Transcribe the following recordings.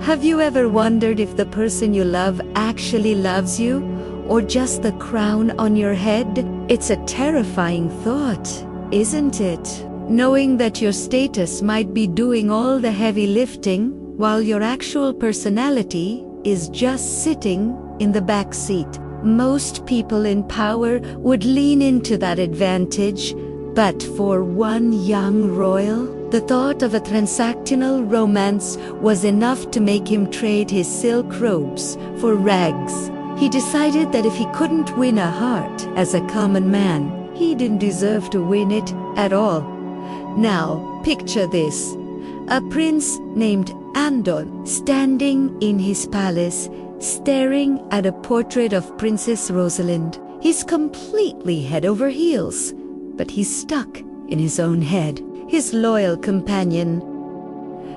Have you ever wondered if the person you love actually loves you, or just the crown on your head? It's a terrifying thought, isn't it? Knowing that your status might be doing all the heavy lifting, while your actual personality is just sitting in the back seat. Most people in power would lean into that advantage, but for one young royal, the thought of a transactional romance was enough to make him trade his silk robes for rags. He decided that if he couldn't win a heart as a common man, he didn't deserve to win it at all. Now, picture this. A prince named Andon standing in his palace, staring at a portrait of Princess Rosalind. He's completely head over heels, but he's stuck in his own head. His loyal companion,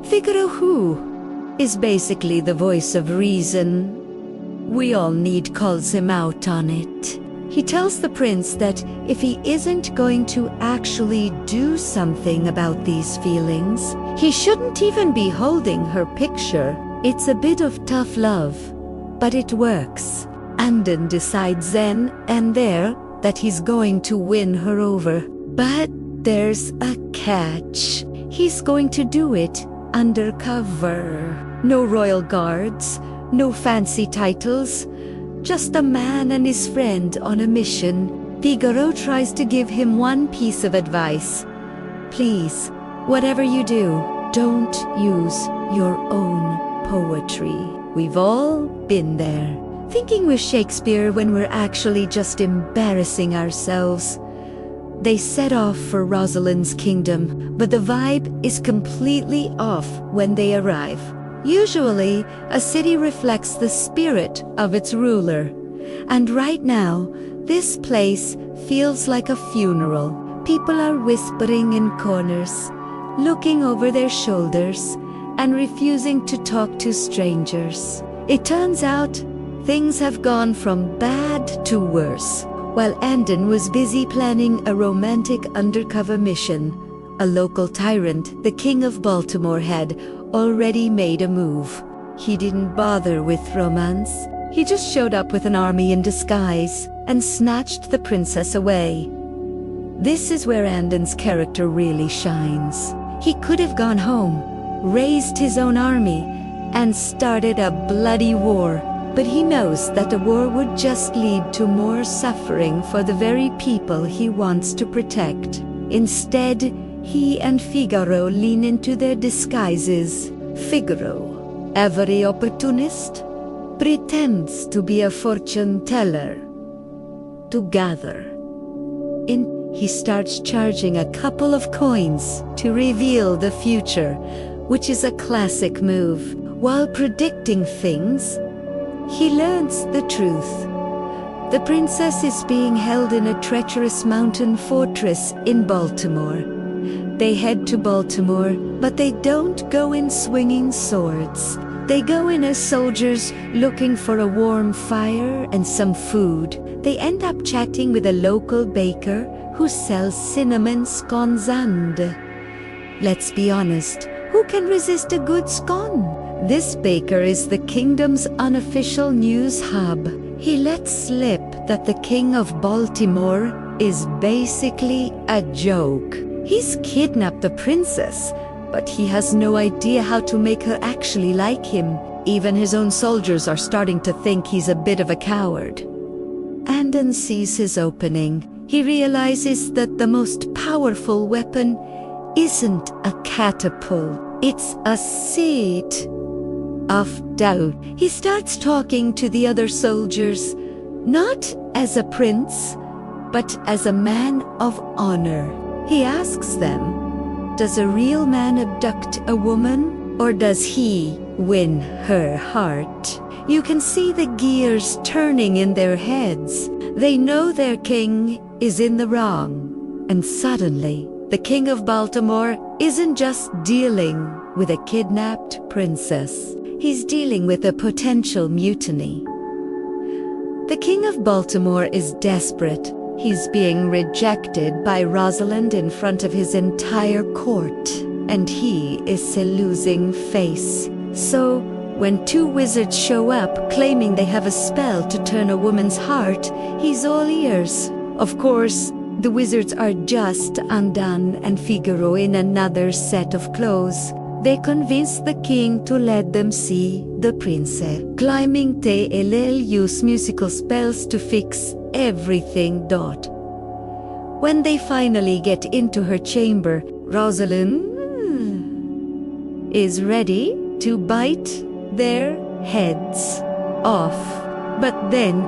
Figaro, who is basically the voice of reason, we all need, calls him out on it. He tells the prince that if he isn't going to actually do something about these feelings, he shouldn't even be holding her picture. It's a bit of tough love, but it works. Andon decides then and there that he's going to win her over. But there's a catch. He's going to do it undercover. No royal guards, no fancy titles, just a man and his friend on a mission. Figaro tries to give him one piece of advice. Please, whatever you do, don't use your own poetry. We've all been there, thinking we're Shakespeare when we're actually just embarrassing ourselves. They set off for Rosalind's kingdom, but the vibe is completely off when they arrive. Usually, a city reflects the spirit of its ruler. And right now, this place feels like a funeral. People are whispering in corners, looking over their shoulders, and refusing to talk to strangers. It turns out, things have gone from bad to worse. While Andon was busy planning a romantic undercover mission, a local tyrant, the King of Baltimore, had already made a move. He didn't bother with romance. He just showed up with an army in disguise and snatched the princess away. This is where Andon's character really shines. He could have gone home, raised his own army, and started a bloody war. But he knows that the war would just lead to more suffering for the very people he wants to protect. Instead, he and Figaro lean into their disguises. Figaro, every opportunist, pretends to be a fortune teller. Together, he starts charging a couple of coins to reveal the future, which is a classic move. While predicting things, he learns the truth. The princess is being held in a treacherous mountain fortress in Baltimore. They head to Baltimore, but they don't go in swinging swords. They go in as soldiers looking for a warm fire and some food. They end up chatting with a local baker who sells cinnamon scones and... let's be honest, who can resist a good scone? This baker is the kingdom's unofficial news hub. He lets slip that the King of Baltimore is basically a joke. He's kidnapped the princess, but he has no idea how to make her actually like him. Even his own soldiers are starting to think he's a bit of a coward. Andon sees his opening. He realizes that the most powerful weapon isn't a catapult. It's a seed of doubt. He starts talking to the other soldiers, not as a prince, but as a man of honor. He asks them, does a real man abduct a woman, or does he win her heart? You can see the gears turning in their heads. They know their king is in the wrong. And suddenly, the King of Baltimore isn't just dealing with a kidnapped princess. He's dealing with a potential mutiny. The King of Baltimore is desperate. He's being rejected by Rosalind in front of his entire court, and he is losing face. So, When two wizards show up claiming they have a spell to turn a woman's heart, he's all ears. Of course, the wizards are just Andon and Figaro in another set of clothes. They convince the king to let them see the princess. Climbing they'll use musical spells to fix everything. When they finally get into her chamber, Rosalind is ready to bite their heads off. But then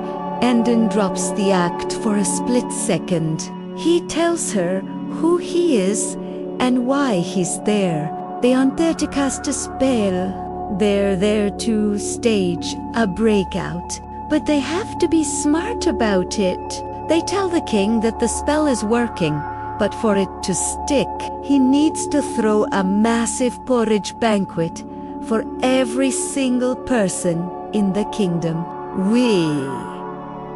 Andon drops the act for a split second. He tells her who he is and why he's there. They aren't there to cast a spell. They're there to stage a breakout. But they have to be smart about it. They tell the king that the spell is working, but for it to stick, he needs to throw a massive porridge banquet for every single person in the kingdom.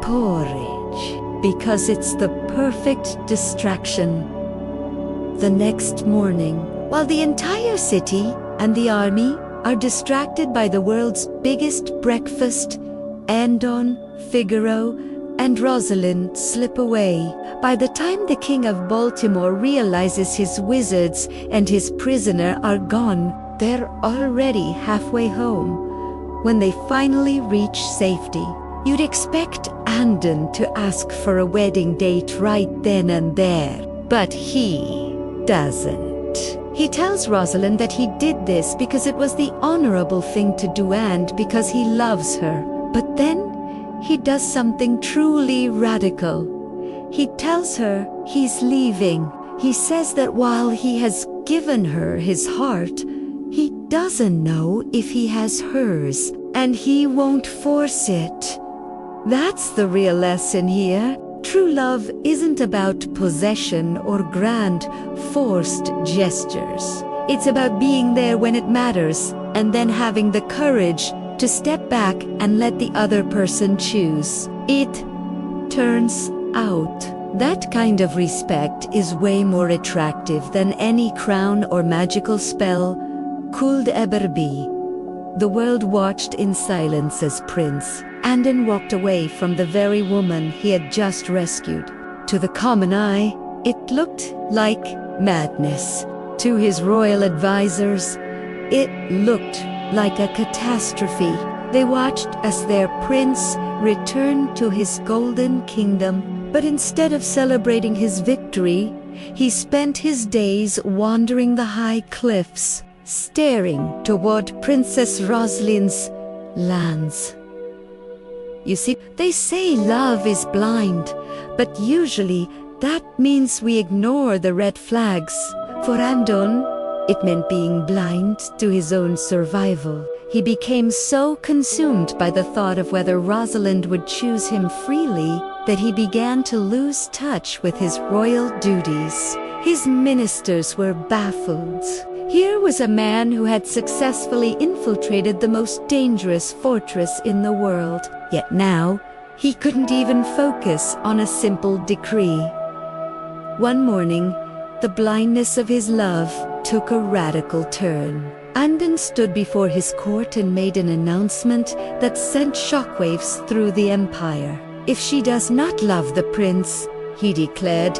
Porridge, because it's the perfect distraction. The next morning, while the entire city and the army are distracted by the world's biggest breakfast, Andon, Figaro, and Rosalind slip away. By the time the King of Baltimore realizes his wizards and his prisoner are gone, they're already halfway home. When they finally reach safety, you'd expect Andon to ask for a wedding date right then and there, but he doesn't. He tells Rosalind that he did this because it was the honorable thing to do and because he loves her. But then he does something truly radical. He tells her he's leaving. He says that while he has given her his heart, he doesn't know if he has hers, and he won't force it. That's the real lesson here. True love isn't about possession or grand, forced gestures. It's about being there when it matters, and then having the courage to step back and let the other person choose. It turns out that kind of respect is way more attractive than any crown or magical spell could ever be. The world watched in silence as Prince Andon walked away from the very woman he had just rescued. To the common eye, it looked like madness. To his royal advisors, it looked like a catastrophe. They watched as their prince returned to his golden kingdom, but instead of celebrating his victory, he spent his days wandering the high cliffs, staring toward Princess Rosalind's lands. You see, they say love is blind, but usually that means we ignore the red flags. For Andon, it meant being blind to his own survival. He became so consumed by the thought of whether Rosalind would choose him freely that he began to lose touch with his royal duties. His ministers were baffled. Here was a man who had successfully infiltrated the most dangerous fortress in the world. Yet now, he couldn't even focus on a simple decree. One morning, the blindness of his love took a radical turn. Andon stood before his court and made an announcement that sent shockwaves through the empire. If she does not love the prince, he declared,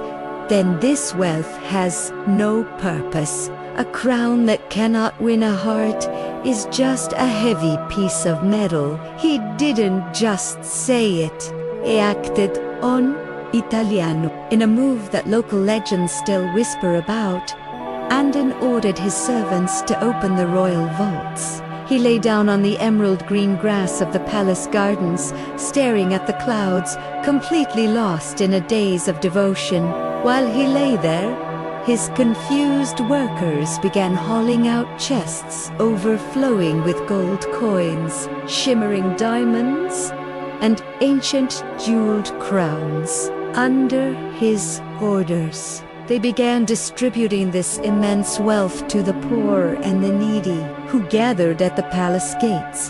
then this wealth has no purpose. A crown that cannot win a heart is just a heavy piece of metal. He didn't just say it. He acted on Italiano. In a move that local legends still whisper about, Andon ordered his servants to open the royal vaults. He lay down on the emerald green grass of the palace gardens, staring at the clouds, completely lost in a daze of devotion. While he lay there, his confused workers began hauling out chests overflowing with gold coins, shimmering diamonds, and ancient jeweled crowns. Under his orders, they began distributing this immense wealth to the poor and the needy who gathered at the palace gates.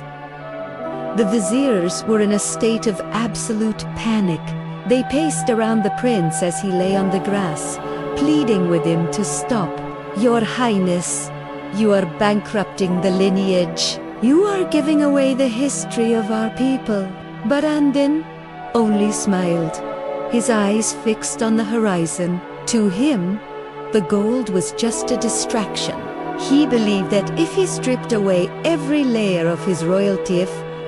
The viziers were in a state of absolute panic. They paced around the prince as he lay on the grass, pleading with him to stop. Your Highness, you are bankrupting the lineage. You are giving away the history of our people." But Andon only smiled, his eyes fixed on the horizon. To him, the gold was just a distraction. He believed that if he stripped away every layer of his royalty,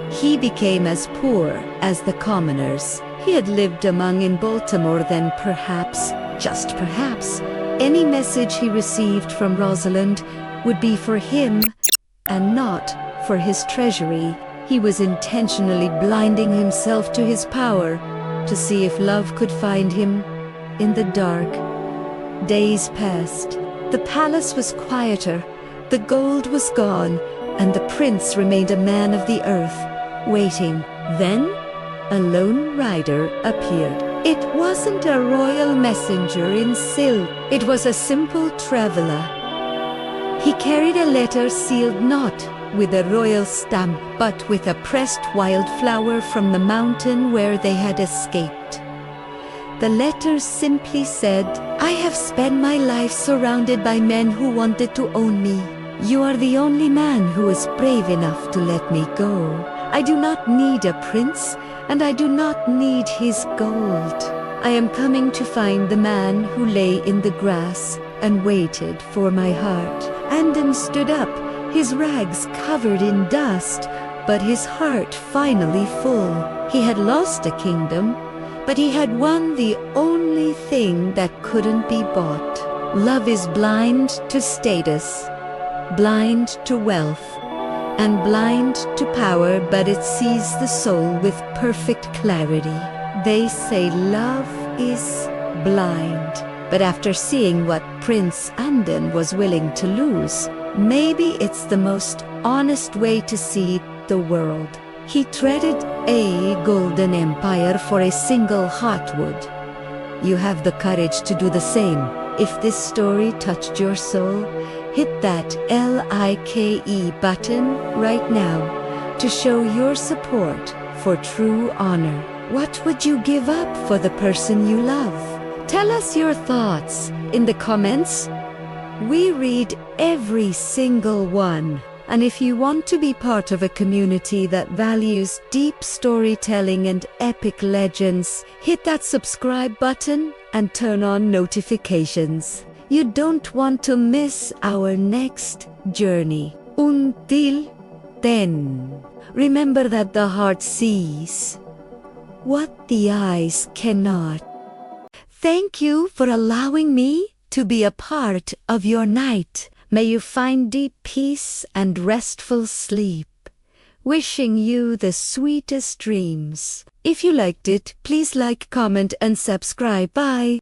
he became as poor as the commoners he had lived among in Baltimore, then perhaps, just perhaps, any message he received from Rosalind would be for him and not for his treasury. He was intentionally blinding himself to his power to see if love could find him in the dark. Days passed. The palace was quieter, the gold was gone, and the prince remained a man of the earth, waiting. Then, a lone rider appeared. It wasn't a royal messenger in silk. It was a simple traveler. He carried a letter sealed not with a royal stamp, but with a pressed wildflower from the mountain where they had escaped. The letter simply said, "I have spent my life surrounded by men who wanted to own me. You are the only man who is brave enough to let me go. I do not need a prince, and I do not need his gold. I am coming to find the man who lay in the grass and waited for my heart." Andon stood up, his rags covered in dust, but his heart finally full. He had lost a kingdom, but he had won the only thing that couldn't be bought. Love is blind to status, blind to wealth, and blind to power, but it sees the soul with perfect clarity. They say love is blind. But after seeing what Prince Andon was willing to lose, maybe it's the most honest way to see the world. He traded a golden empire for a single heartwood. You have the courage to do the same. If this story touched your soul, hit that like button right now to show your support for true honor. What would you give up for the person you love? Tell us your thoughts in the comments. We read every single one. And if you want to be part of a community that values deep storytelling and epic legends, hit that subscribe button and turn on notifications. You don't want to miss our next journey. Until then, remember that the heart sees what the eyes cannot. Thank you for allowing me to be a part of your night. May you find deep peace and restful sleep. Wishing you the sweetest dreams. If you liked it, please like, comment, and subscribe. Bye.